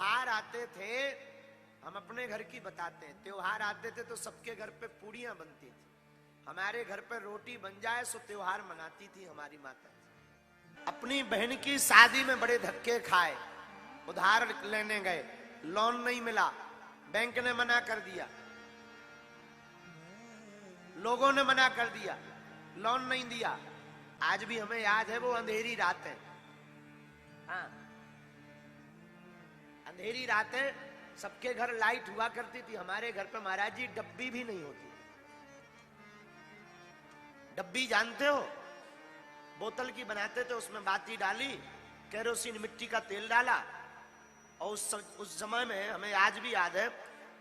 त्योहार आते थे, हम अपने घर की बताते हैं, त्योहार आते थे तो सबके घर पे पूड़ियां बनती थी। हमारे घर पे रोटी बन जाए सो त्योहार मनाती थी हमारी माता। अपनी बहन की शादी में बड़े धक्के खाए, उधार लेने गए, लोन नहीं मिला, बैंक ने मना कर दिया, लोगों ने मना कर दिया, लोन नहीं दिया। आज भी हमें याद है वो अंधेरी रातें। हाँ, अंधेरी रातें, सबके घर लाइट हुआ करती थी, हमारे घर पे महाराज जी डब्बी भी नहीं होती। डब्बी जानते हो, बोतल की बनाते थे, उसमें बाती डाली, केरोसिन मिट्टी का तेल डाला, और उस समय में हमें आज भी याद है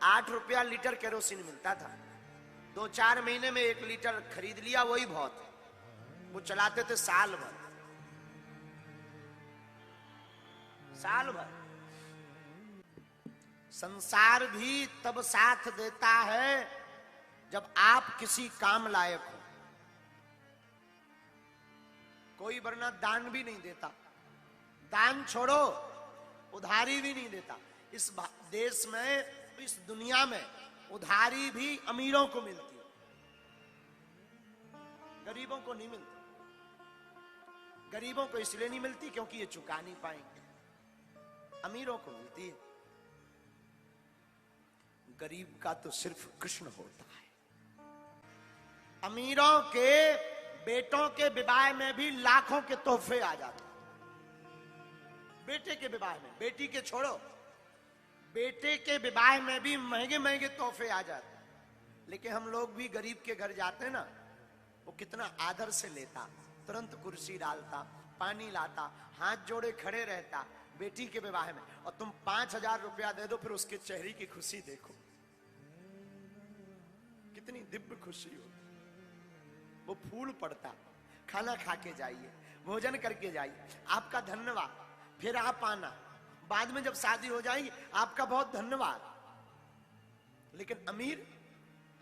8 रुपया लीटर केरोसिन मिलता था। 2-4 महीने में 1 लीटर खरीद लिया, वही बहुत। वो चलाते थे साल भर, साल भर। संसार भी तब साथ देता है जब आप किसी काम लायक हो। कोई वरना दान भी नहीं देता, दान छोड़ो, उधारी भी नहीं देता। इस देश में, इस दुनिया में उधारी भी अमीरों को मिलती है, गरीबों को नहीं मिलती। गरीबों को इसलिए नहीं मिलती क्योंकि ये चुका नहीं पाएंगे, अमीरों को मिलती है। गरीब का तो सिर्फ कृष्ण होता है। अमीरों के बेटों के विवाह में भी लाखों के तोहफे आ जाते हैं। बेटे के विवाह में, बेटी के छोड़ो, बेटे के विवाह में भी महंगे महंगे तोहफे आ जाते हैं। लेकिन हम लोग भी गरीब के घर जाते हैं ना, वो कितना आदर से लेता, तुरंत कुर्सी डालता, पानी लाता, हाथ जोड़े खड़े रहता बेटी के विवाह में। और तुम 5,000 रुपया दे दो, फिर उसके चेहरे की खुशी देखो, कितनी दिव्य खुशी हो। वो फूल पड़ता, खाना खा के जाइए, भोजन करके जाइए, आपका धन्यवाद, फिर आप आना, बाद में जब शादी हो जाएगी आपका बहुत धन्यवाद। लेकिन अमीर,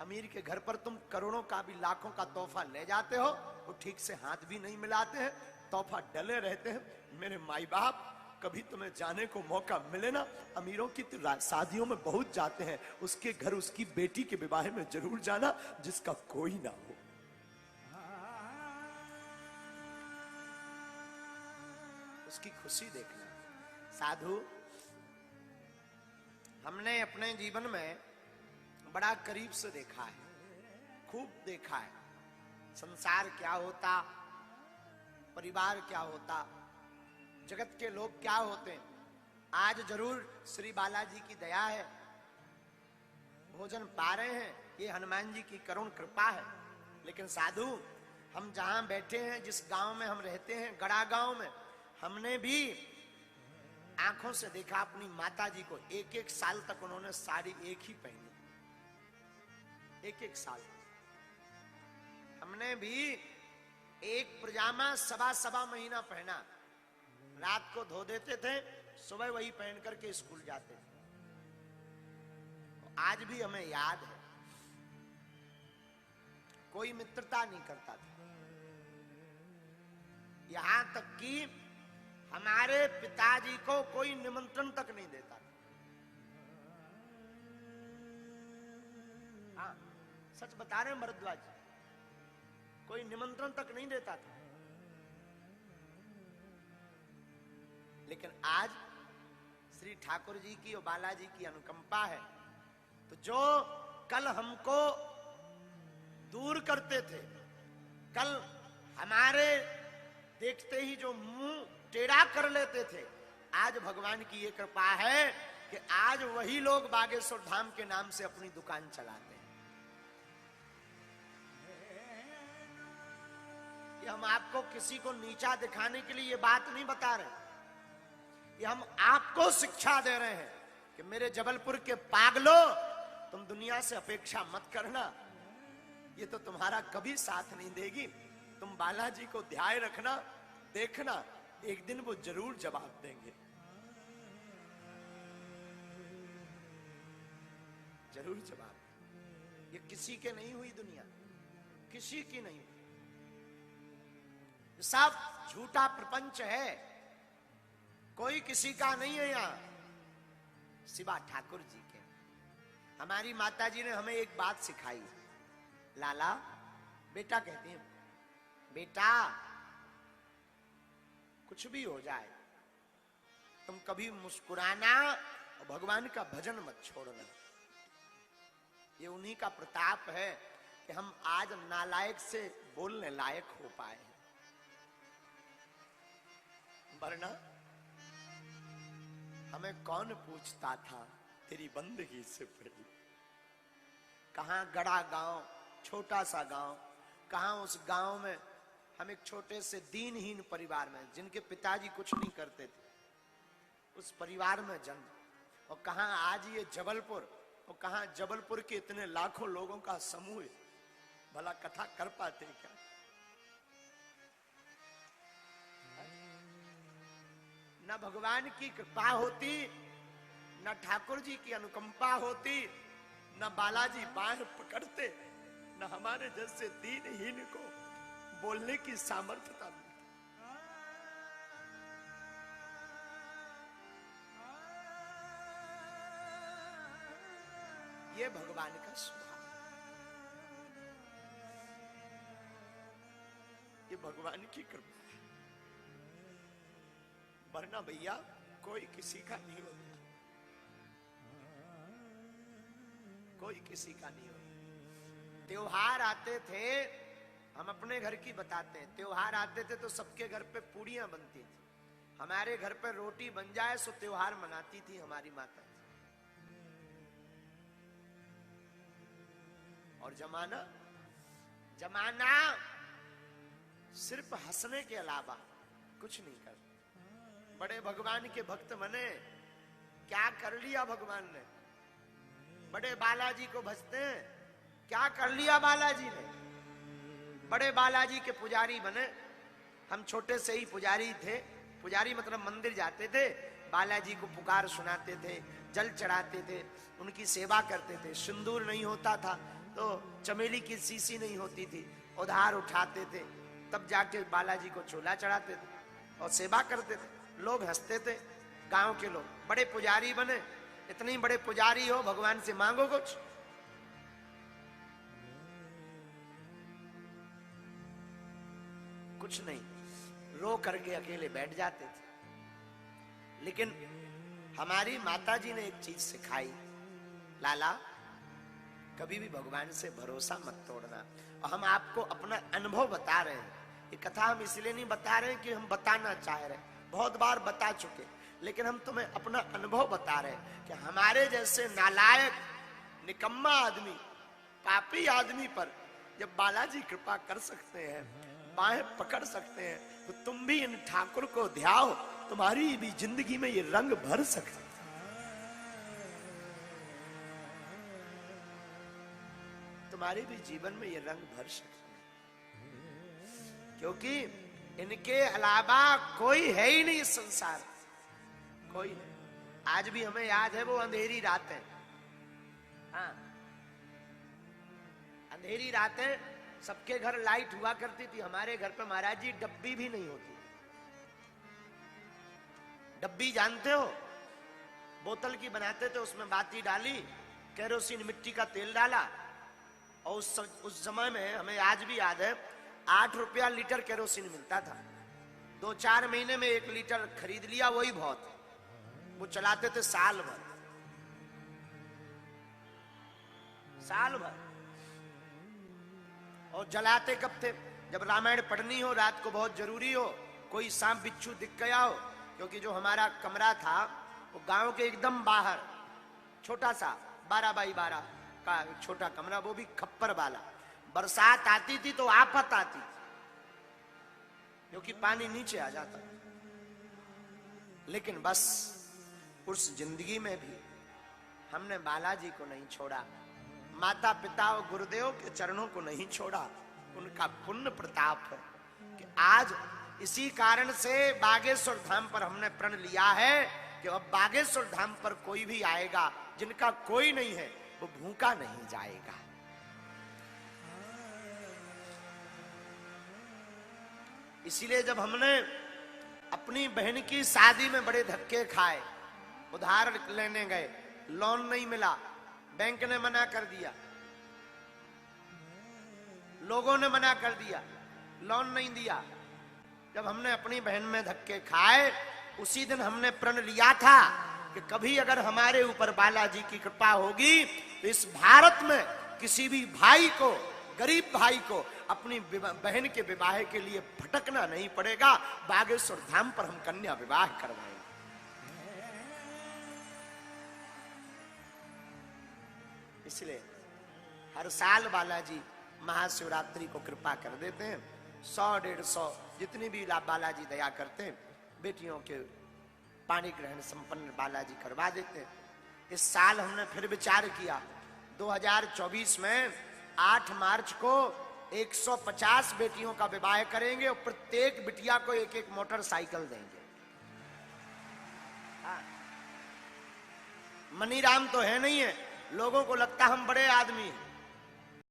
अमीर के घर पर तुम करोड़ों का भी, लाखों का तोहफा ले जाते हो, वो ठीक से हाथ भी नहीं मिलाते हैं, तोहफा डले रहते हैं। मेरे माई बाप, कभी तुम्हें जाने को मौका मिले ना, अमीरों की शादियों में बहुत जाते हैं, उसके घर उसकी बेटी के विवाह में जरूर जाना जिसका कोई ना हो। उसकी खुशी देखना। साधु, हमने अपने जीवन में बड़ा करीब से देखा है, खूब देखा है, संसार क्या होता, परिवार क्या होता, जगत के लोग क्या होते हैं। आज जरूर श्री बालाजी की दया है, भोजन पा रहे हैं, ये हनुमान जी की करुण कृपा है। लेकिन साधु, हम जहां बैठे हैं, जिस गांव में हम रहते हैं, गड़ा गांव में, हमने भी आंखों से देखा अपनी माता जी को। 1-1 साल तक उन्होंने साड़ी एक ही पहनी, 1-1 साल। हमने भी एक पजामा 1.25 महीना पहना, रात को धो देते थे, सुबह वही पहन करके स्कूल जाते थे। आज भी हमें याद है, कोई मित्रता नहीं करता था। यहां तक कि हमारे पिताजी को कोई निमंत्रण तक नहीं देता था। हाँ, सच बता रहे हैं भरद्वाज, कोई निमंत्रण तक नहीं देता था। लेकिन आज श्री ठाकुर जी की और बालाजी की अनुकंपा है, तो जो कल हमको दूर करते थे, कल हमारे देखते ही जो मुंह टेढ़ा कर लेते थे, आज भगवान की ये कृपा है कि आज वही लोग बागेश्वर धाम के नाम से अपनी दुकान चलाते हैं। ये हम आपको किसी को नीचा दिखाने के लिए ये बात नहीं बता रहे, ये हम आपको शिक्षा दे रहे हैं कि मेरे जबलपुर के पागलों, तुम दुनिया से अपेक्षा मत करना, ये तो तुम्हारा कभी साथ नहीं देगी। तुम बालाजी को ध्यान रखना, देखना एक दिन वो जरूर जवाब देंगे, जरूर जवाब। ये किसी के नहीं हुई दुनिया, किसी की नहीं हुई, सब झूठा प्रपंच है, कोई किसी का नहीं है। यहां सिवा ठाकुर जी के। हमारी माता जी ने हमें एक बात सिखाई, लाला बेटा कहती है, बेटा कुछ भी हो जाए तुम कभी मुस्कुराना और भगवान का भजन मत छोड़ना। ये उन्हीं का प्रताप है कि हम आज नालायक से बोलने लायक हो पाए हैं, वरना हमें कौन पूछता था तेरी बंदगी से पहले। कहां गड़ा गांव, छोटा सा गांव, कहां उस गांव में हम एक छोटे से दीनहीन परिवार में, जिनके पिताजी कुछ नहीं करते थे, उस परिवार में जन्म, और कहां आज ये जबलपुर, और कहां जबलपुर के इतने लाखों लोगों का समूह। भला कथा कर पाते क्या? न भगवान की कृपा होती, न ठाकुर जी की अनुकंपा होती, न बालाजी बाह पकड़ते, न हमारे जैसे दीनहीन को बोलने की सामर्थ्यता मिलती। ये भगवान का स्वभाव, ये भगवान की कृपा है, वरना भैया कोई किसी का नहीं होता, कोई किसी का नहीं होता। त्योहार आते थे, हम अपने घर की बताते हैं, त्योहार आते थे तो सबके घर पे पूड़ियां बनती थी। हमारे घर पे रोटी बन जाए सो त्योहार मनाती थी हमारी माता। और जमाना, जमाना सिर्फ हंसने के अलावा कुछ नहीं कर। बड़े भगवान के भक्त बने, क्या कर लिया भगवान ने? बड़े बालाजी को भजते हैं, क्या कर लिया बालाजी ने? बड़े बालाजी के पुजारी बने। हम छोटे से ही पुजारी थे, पुजारी मतलब मंदिर जाते थे, बालाजी को पुकार सुनाते थे, जल चढ़ाते थे, उनकी सेवा करते थे। सिंदूर नहीं होता था तो चमेली की सीसी नहीं होती थी, उधार उठाते थे, तब जाके बालाजी को चोला चढ़ाते थे और सेवा करते थे। लोग हंसते थे, गांव के लोग। बड़े पुजारी बने, इतने बड़े पुजारी हो, भगवान से मांगो कुछ। कुछ नहीं, रो करके अकेले बैठ जाते थे। लेकिन हमारी माताजी ने एक चीज सिखाई, लाला कभी भी भगवान से भरोसा मत तोड़ना। और हम आपको अपना अनुभव बता रहे हैं। ये कथा हम इसलिए नहीं बता रहे हैं कि हम बताना चाह रहे हैं, बहुत बार बता चुके, लेकिन हम तुम्हें अपना अनुभव बता रहे हैं कि हमारे जैसे नालायक, निकम्मा आदमी, पापी आदमी पर जब बालाजी कृपा कर सकते हैं, बाहें पकड़ सकते हैं, तो तुम भी इन ठाकुर को ध्याओ, तुम्हारी भी जिंदगी में ये रंग भर सकते। तुम्हारे भी जीवन में ये रंग भर सकते हैं, क्योंकि इनके अलावा कोई है ही नहीं इस संसार, कोई नहीं। आज भी हमें याद है वो अंधेरी रातें, हाँ, अंधेरी रातें, सबके घर लाइट हुआ करती थी। हमारे घर पे महाराज जी डब्बी भी नहीं होती। डब्बी जानते हो, बोतल की बनाते थे, उसमें बाती डाली, केरोसिन मिट्टी का तेल डाला, और उस समय में हमें आज भी याद है 8 रुपया लीटर केरोसिन मिलता था। 2-4 महीने में 1 लीटर खरीद लिया, वही बहुत। वो चलाते थे साल भर, साल भर। और जलाते कब थे? जब रामायण पढ़नी हो, रात को बहुत जरूरी हो, कोई सांप बिच्छू दिख गया हो, क्योंकि जो हमारा कमरा था वो गांव के एकदम बाहर, छोटा सा 12 बाई 12 का एक छोटा कमरा, वो भी खप्पर वाला। बरसात आती थी तो आफत आती थी, क्योंकि पानी नीचे आ जाता। लेकिन बस उस जिंदगी में भी हमने बालाजी को नहीं छोड़ा, माता पिता और गुरुदेव के चरणों को नहीं छोड़ा। उनका पुण्य प्रताप है कि आज इसी कारण से बागेश्वर धाम पर हमने प्रण लिया है कि अब बागेश्वर धाम पर कोई भी आएगा, जिनका कोई नहीं है, वो भूखा नहीं जाएगा। इसीलिए जब हमने अपनी बहन की शादी में बड़े धक्के खाए, उधार लेने गए, लोन नहीं मिला, बैंक ने मना कर दिया, लोगों ने मना कर दिया, लोन नहीं दिया। जब हमने अपनी बहन में धक्के खाए, उसी दिन हमने प्रण लिया था कि कभी अगर हमारे ऊपर बालाजी की कृपा होगी तो इस भारत में किसी भी भाई को, गरीब भाई को अपनी बहन के विवाह के लिए भटकना नहीं पड़ेगा। बागेश्वर धाम पर हम कन्या विवाह करवाएंगे। इसलिए हर साल बालाजी महाशिवरात्रि को कृपा कर देते हैं। 100-150 जितनी भी बालाजी दया करते हैं, बेटियों के पाणी ग्रहण संपन्न बालाजी करवा देते हैं। इस साल हमने फिर विचार किया, 2024 में 8 मार्च को 150 बेटियों का विवाह करेंगे और प्रत्येक बिटिया को एक एक मोटरसाइकिल देंगे। मनीराम तो है नहीं है, लोगों को लगता हम बड़े आदमी